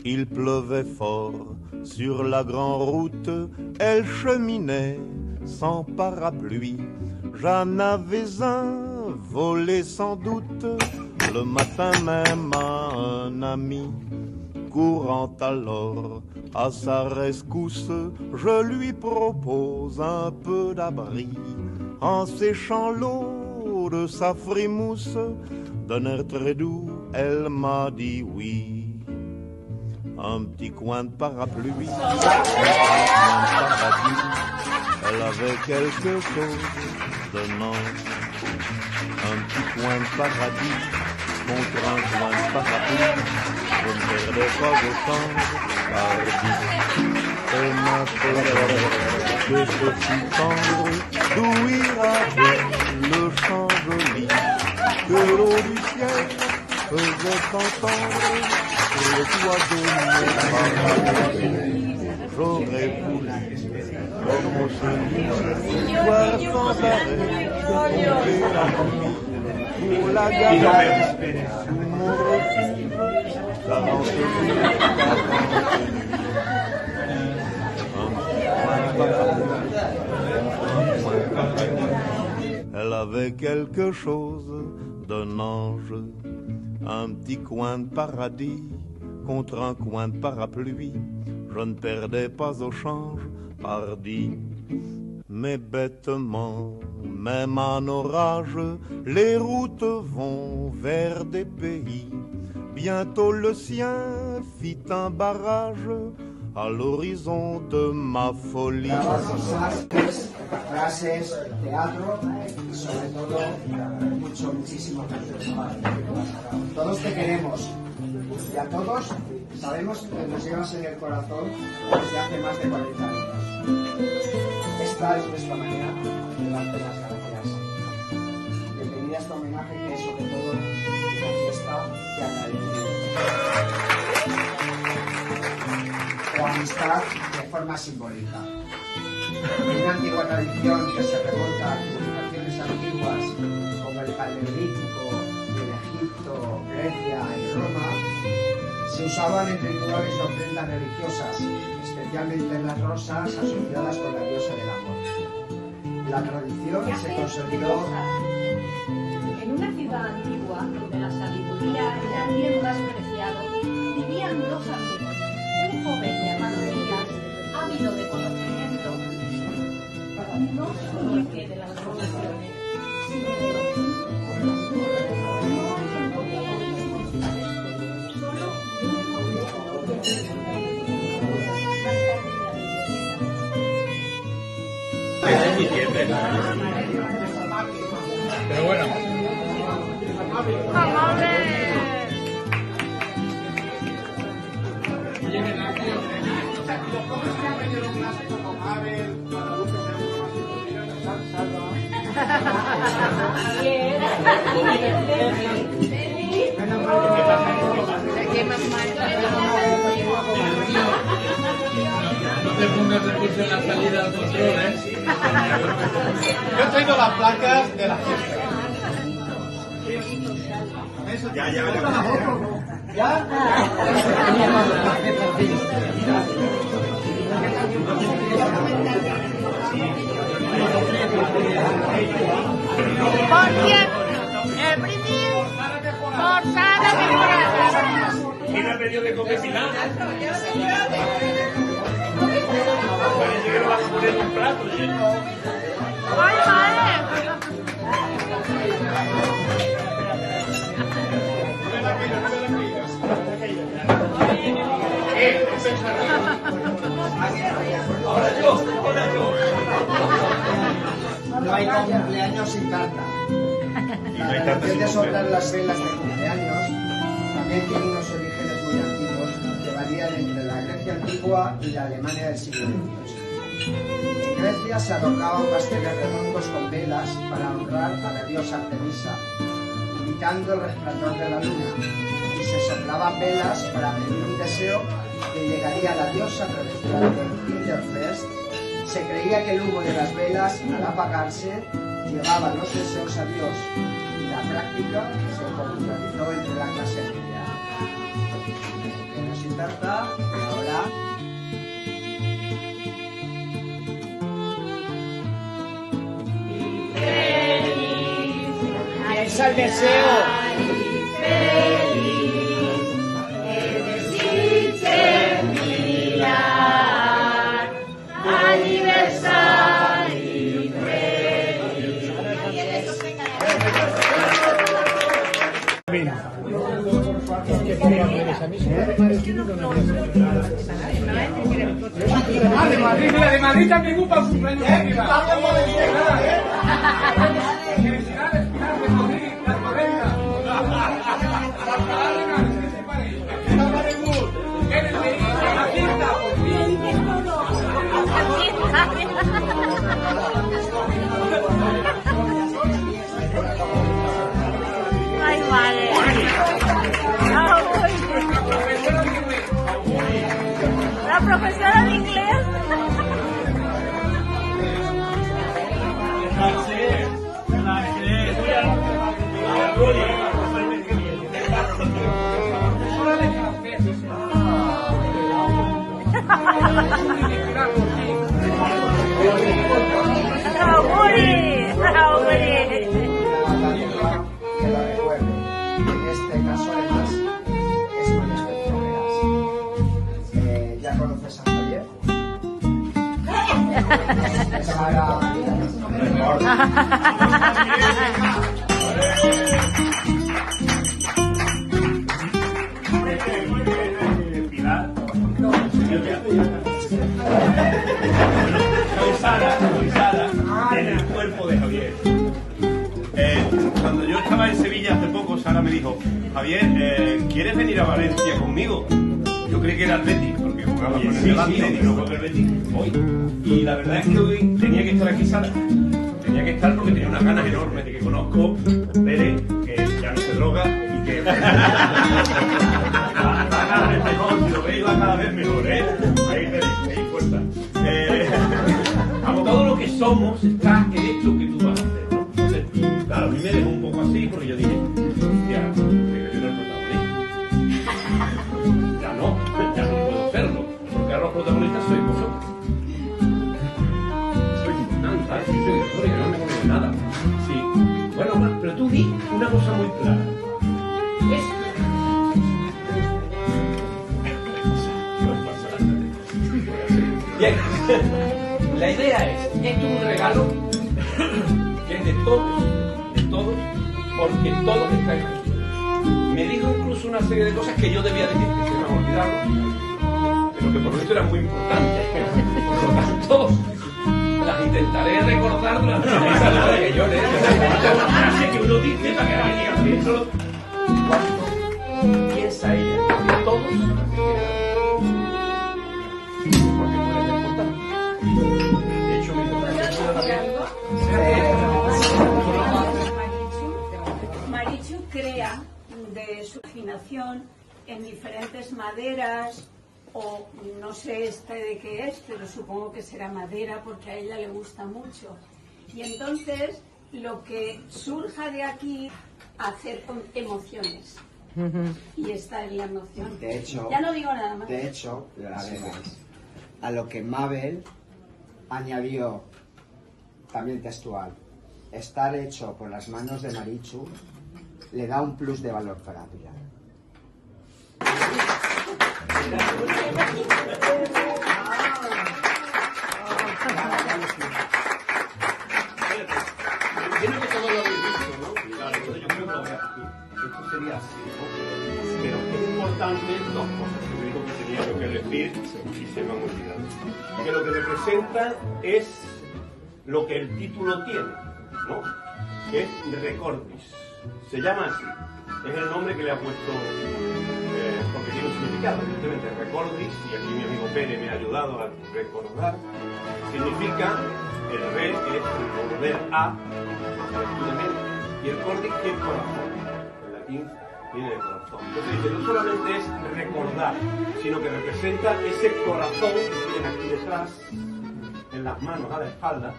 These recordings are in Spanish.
Il pleuvait fort sur la grande route, elle cheminait sans parapluie. J'en avais un volé sans doute, le matin même à un ami. Courant alors à sa rescousse, je lui propose un peu d'abri. En séchant l'eau de sa frimousse, d'un air très doux, elle m'a dit oui. Un petit coin de parapluie, un paradis, elle avait quelque chose de non. Un petit coin de paradis contre un coin de parapluie, je ne perdais pas de temps, pardi. Elle m'a fait que ce fut tendre, d'où irait le chant joli, que l'eau du ciel faisait entendre. Le toit de mon j'aurais voulu, comme on se dit, voir sans arrêt tomber la nuit pour la galère sous mon refuge, 40 jours, 40 nuits. Elle avait quelque chose d'un ange, un petit coin de paradis contre un coin de parapluie, je ne perdais pas au change, pardi. Mais bêtement, même en orage, les routes vont vers des pays. Bientôt le sien fit un barrage à l'horizon de ma folie. Frases, teatro y sobre todo muchísimo cariño. Todos te queremos y a todos sabemos que nos llevas en el corazón desde hace más de 40 años. Esta es nuestra manera de darte las gracias. Bienvenida a este homenaje que es sobre todo una fiesta de agradecimiento. O amistad de forma simbólica. Una antigua tradición que se remonta a civilizaciones antiguas como el Paleolítico, en Egipto, Grecia y Roma, se usaban en rituales de ofrendas religiosas, especialmente en las rosas asociadas con la diosa del amor. La tradición se consolidó en una ciudad antigua donde la sabiduría era el bien más preciado. Vivían dos amigos, un joven llamado Elías, ávido de conocimiento, no solo que de las profesiones, sino de los pero bueno. No te pongas después en la salida al control, ¿eh? Yo he traído las placas de la fiesta. ¿Ya? Por cierto, el brindis por cada temporada. ¿Quién ha pedido que coge final? Parece que lo vas a poner en un plato lleno. ¡Ay, madre! No hay cumpleaños sin tarta. La tradición de soplar las velas de cumpleaños también tiene unos orígenes muy antiguos que varían entre la Grecia antigua y la Alemania del siglo XVIII. En Grecia se adornaban pasteles redondos con velas para honrar a la diosa Artemisa, imitando el resplandor de la luna, y se soplaban velas para pedir un deseo que llegaría a la diosa a través del Winterfest. Se creía que el humo de las velas, al apagarse, llevaba los deseos a Dios, política se popularizó entre la clase media. Pleno sin tarta, y ahora... Es el deseo. De Madrid también un cumpleaños. Ay, vale. La profesora de inglés. Que lo recuerde. En este caso, además, es muy especial. ¿Ya conoces a Javier? Es ahora... Soy Sara, en el cuerpo de Javier. Cuando yo estaba en Sevilla hace poco, Sara me dijo: Javier, ¿quieres venir a Valencia conmigo? Yo creí que era el Betis, porque jugaba con el Levante y no con el Betis hoy. Y la verdad es que hoy tenía que estar aquí Sara. Tenía que estar porque tenía unas ganas enormes de que conozco a Pere, que ya no se droga y que va cada vez mejor. Si lo veis, va cada vez mejor, ¿eh? Ahí tenéis fuerza. Vamos, todo lo que somos está en esto que tú vas a hacer, ¿no? Entonces, claro, a mí me dejó un poco así porque yo dije: hostia, que yo era el protagonista. Ya no puedo serlo, porque ahora los protagonistas sois vosotros. Soy nada, soy historia, no me conozco nada. Sí. Bueno, pero tú di una cosa muy clara. Bien, la idea es: esto es un regalo que es de todos, porque todos estáis aquí. Me dijo incluso una serie de cosas que yo debía decir que se me han olvidado, pero que por lo visto eran muy importantes. Por lo tanto, las intentaré recordar durante esa hora que yo leí. Una frase que uno dice para que alguien diga solo cuánto piensa ella de todos. Marichu crea de su imaginación en diferentes maderas, o no sé de qué es, pero supongo que será madera porque a ella le gusta mucho. Y entonces lo que surja de aquí, hacer con emociones. Y esta es la emoción. De hecho, ya no digo nada más. De hecho, además, a lo que Mabel añadió, también textual, estar hecho por las manos de Marichu le da un plus de valor para Pilar. Entiendo que todo lo habéis visto, ¿no? Claro, entonces yo creo que esto sería así, ¿no? Pero es importante dos cosas que me dijo que tenía yo que decir y se me han olvidado. Que lo que representa es lo que el título tiene, ¿no? Que es Recordis. Se llama así. Es el nombre que le ha puesto, porque tiene un significado, evidentemente. Recordis, y aquí mi amigo Pere me ha ayudado a recordar, significa el re, que es el volver a, y el cordis, que es corazón. En latín viene de corazón. Entonces dice, no solamente es recordar, sino que representa ese corazón que tiene aquí detrás, en las manos, a la espalda,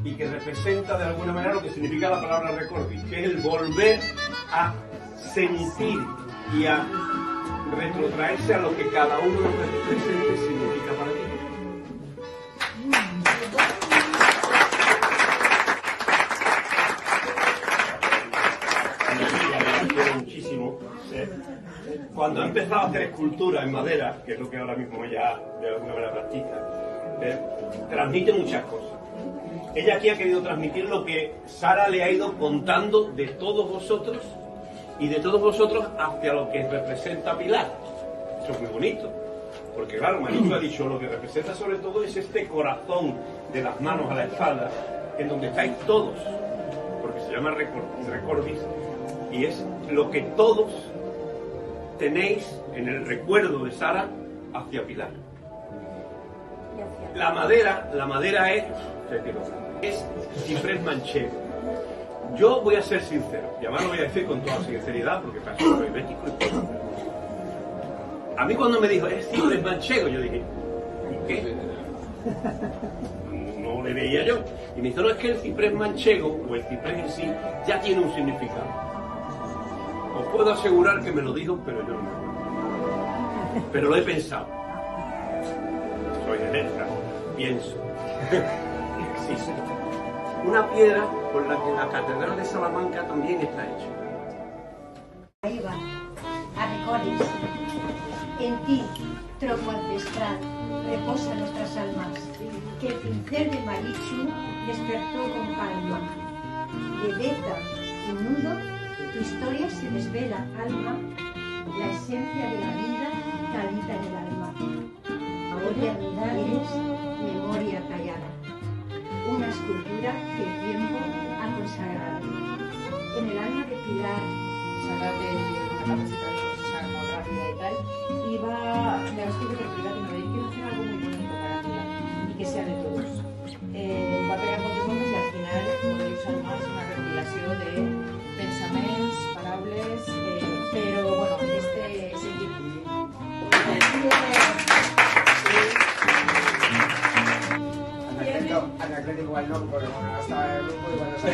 y que representa de alguna manera lo que significa la palabra recordis, que es el volver a sentir y a retrotraerse a lo que cada uno de los presentes significa para ti. Muchísimo. Cuando ha empezado a hacer escultura en madera, que es lo que ahora mismo ella de alguna manera practica, transmite muchas cosas. Ella aquí ha querido transmitir lo que Sara le ha ido contando de todos vosotros y de todos vosotros hacia lo que representa Pilar. Eso es muy bonito, porque claro, Marichu ha dicho, lo que representa sobre todo es este corazón de las manos a la espalda, en donde estáis todos, porque se llama Recordis, y es lo que todos tenéis en el recuerdo de Sara hacia Pilar. La madera es ciprés manchego. Yo voy a ser sincero, y además lo voy a decir con toda sinceridad, porque para eso soy bético y todo. A mí cuando me dijo, es ciprés manchego, yo dije, ¿y qué? No le veía yo. Y me dijo, no, es que el ciprés manchego, o el ciprés en sí, ya tiene un significado. Os puedo asegurar que me lo dijo, pero yo no. Pero lo he pensado. Soy de letra, pienso. Existe. Una piedra por la que la Catedral de Salamanca también está hecha. Ahí va, a Recordis. En ti, tronco ancestral, reposan nuestras almas, que el pincel de Marichu despertó con calma. De beta y nudo, tu historia se desvela, alma, la esencia de la vida que habita en el alma. Ahora eres memoria callada, una escultura que el tiempo ha consagrado. En el alma de Pilar, Sara tiene una capacidad de procesar muy rápida y tal, y le estoy recordando que me quiero hacer algo muy bonito para Pilar y que sea de todos. Va a pegar moltes voltes i al final podria usar más una recopilació de pensaments, parables, però bueno, seguir. Anacleto igual no, porque bueno, estaba en el grupo y cuando se